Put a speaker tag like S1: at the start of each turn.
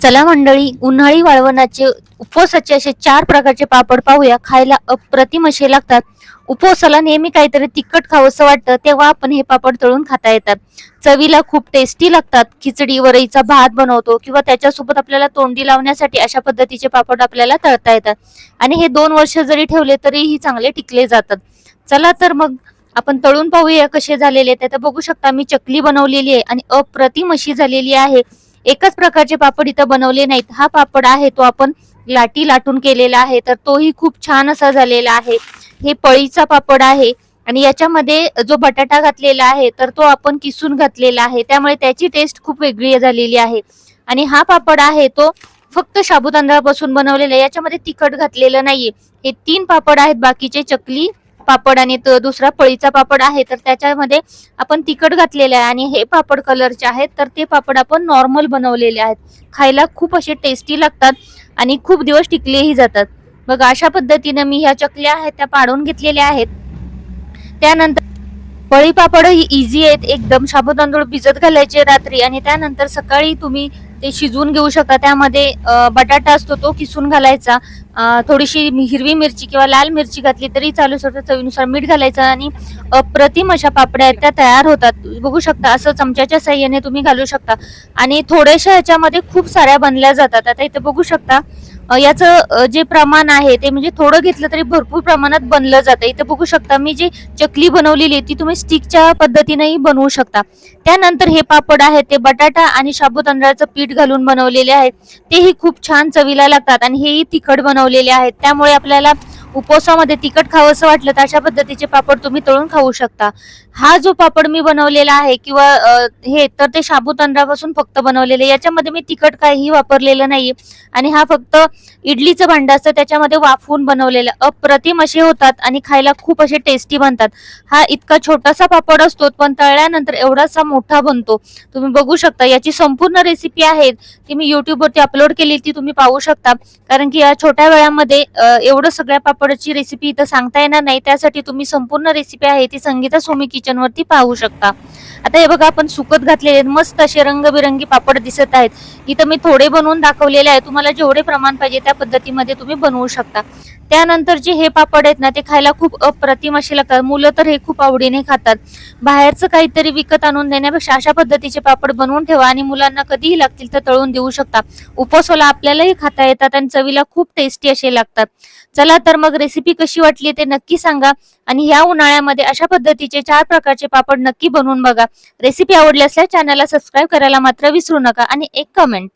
S1: चला मंडळी, उन्हाळी वाळवणाचे उपवासाचे असे 4 प्रकारचे पापड पाहूया. खायला अप्रतिम असे लागतात. उपवासाला नेहमी काहीतरी तिखट खावंसं वाटतं, तेव्हा आपण हे पापड तळून खाता येतात. चवीला खूप टेस्टी लागतात. खिचडी वरईचा भात बनवतो किंवा त्याच्यासोबत आपल्याला तोंडी लावण्यासाठी अशा पद्धतीचे पापड आपल्याला तळता येतात आणि हे 2 वर्ष जरी ठेवले तरीही चांगले टिकले जातात. चला तर मग आपण तळून पाहूया कसे झालेले आहेत. आता बघू शकता मी चकली बनवलेली आहे आणि अप्रतिम अशी झालेली आहे. एकच प्रकारचे पापड इथं बनवले नाहीत. हा पापड आहे तो आपण लाटी लाटून केलेला आहे, तर तोही खूप छान असा झालेला आहे. हे पळीचा पापड आहे आणि याच्यामध्ये जो बटाटा घातलेला आहे तर तो आपण किसून घातलेला आहे, त्यामुळे त्याची टेस्ट खूप वेगळी झालेली आहे. आणि हा पापड आहे तो फक्त साबुदाणा तांदळापासून बनवलेला आहे, याच्यामध्ये तिखट घातलेलं नाहीये. हे 3 पापड आहेत, बाकीचे चकली पापड आणि दुसरा पळीचा पापड आहे तर त्याच्यामध्ये आपण तिखट घातलेले आहे आणि हे पापड कलरचे आहेत तर ते पापड आपण नॉर्मल बनवलेले आहेत. खायला खूप असे टेस्टी लागतात आणि खूप दिवस टिकलेही जातात. बघा अशा पद्धतीने मी ह्या चकल्या आहेत त्या पाडून घेतलेल्या आहेत. त्यानंतर पळी पापड ही इझी आहेत एकदम. साबुदाणा तांदूळ भिजत घालायचे रात्री आणि त्यानंतर सकाळी तुम्ही ते शिजवून घेऊ शकता. त्यामध्ये बटाटा असतो तो किसून घालायचा, थोडीशी हिरवी मिरची किंवा लाल मिरची घातली तरी चालू शकतं, चवीनुसार मीठ घालायचं आणि अप्रतिम अशा पापड्या आहेत त्या तयार होतात. बघू शकता असं चमच्याच्या साह्याने तुम्ही घालू शकता आणि थोड्याशा ह्याच्यामध्ये खूप साऱ्या बनल्या जातात. आता इथे बघू शकता याचं जे प्रमाण आहे ते म्हणजे थोडं घेतलं तरी भरपूर प्रमाणात बनलं जातं. इथे बघू शकता मी जी चकली बनवलेली आहे ती तुम्ही स्टिकच्या पद्धतीनेही बनवू शकता. त्यानंतर हे पापड आहेत ते बटाटा आणि साबुदाणा तांदळाचं पीठ घालून बनवलेले आहेत, तेही खूप छान चवीला लागतात आणि हेही तिखट बनवलेले आहेत. त्यामुळे आपल्याला उपवासामध्ये तिखट खावंसं वाटलं तर अशा पद्धतीचे पापड तुम्ही तळून खाऊ शकता. हा जो पापड मी बनवलेला आहे किंवा हे तर ते साबुदाणा तांदळापासून फक्त बनवलेले, याच्यामध्ये मी तिखट काहीही वापरलेलं नाहीये आणि हा फक्त इडलीचं भांडं असतं त्याच्यामध्ये वाफवून बनवलेलं. अप्रतिम असे होतात आणि खायला खूप असे टेस्टी बनतात. हा इतका छोटासा पापड असतो पण तळल्यानंतर एवढासा मोठा बनतो. तुम्ही बघू शकता याची संपूर्ण रेसिपी आहे ती मी YouTube वरती अपलोड केली, ती तुम्ही पाहू शकता. कारण की या छोट्या वेळामध्ये एवढं सगळ्या पापडची रेसिपी इथं सांगता येणार नाही, त्यासाठी तुम्ही संपूर्ण रेसिपी आहे ती संगीता सोमी किचन वरती पाहू शकता. आता हे बघा आपण सुकत घातलेले मस्त असे रंगबिरंगी पापड दिसत आहेत. इथं मी थोडे बनवून दाखवलेले आहे, तुम्हाला जेवढे प्रमाण पाहिजे त्या पद्धतीमध्ये तुम्ही बनवू शकता. त्यानंतर जे हे पापड आहेत ना ते खायला खूप अप्रतिम असे लागतात. मुलं तर हे खूप आवडीने खातात. बाहेरचं काहीतरी विकत आणून देण्यापेक्षा अशा पद्धतीचे पापड बनवून ठेवा आणि मुलांना कधीही लागतील तर तळून देऊ शकता. उपवासाला आपल्यालाही खाता येतात आणि चवीला खूप टेस्टी असे लागतात. चला तर मग रेसिपी कशी वाटली ते नक्की सांगा आणि ह्या उन्हाळ्यामध्ये अशा पद्धतीचे 4 प्रकारचे पापड नक्की बनवून बघा. रेसिपी आवडली असल्यास चॅनलला सबस्क्राईब करायला मात्र विसरू नका आणि एक कमेंट.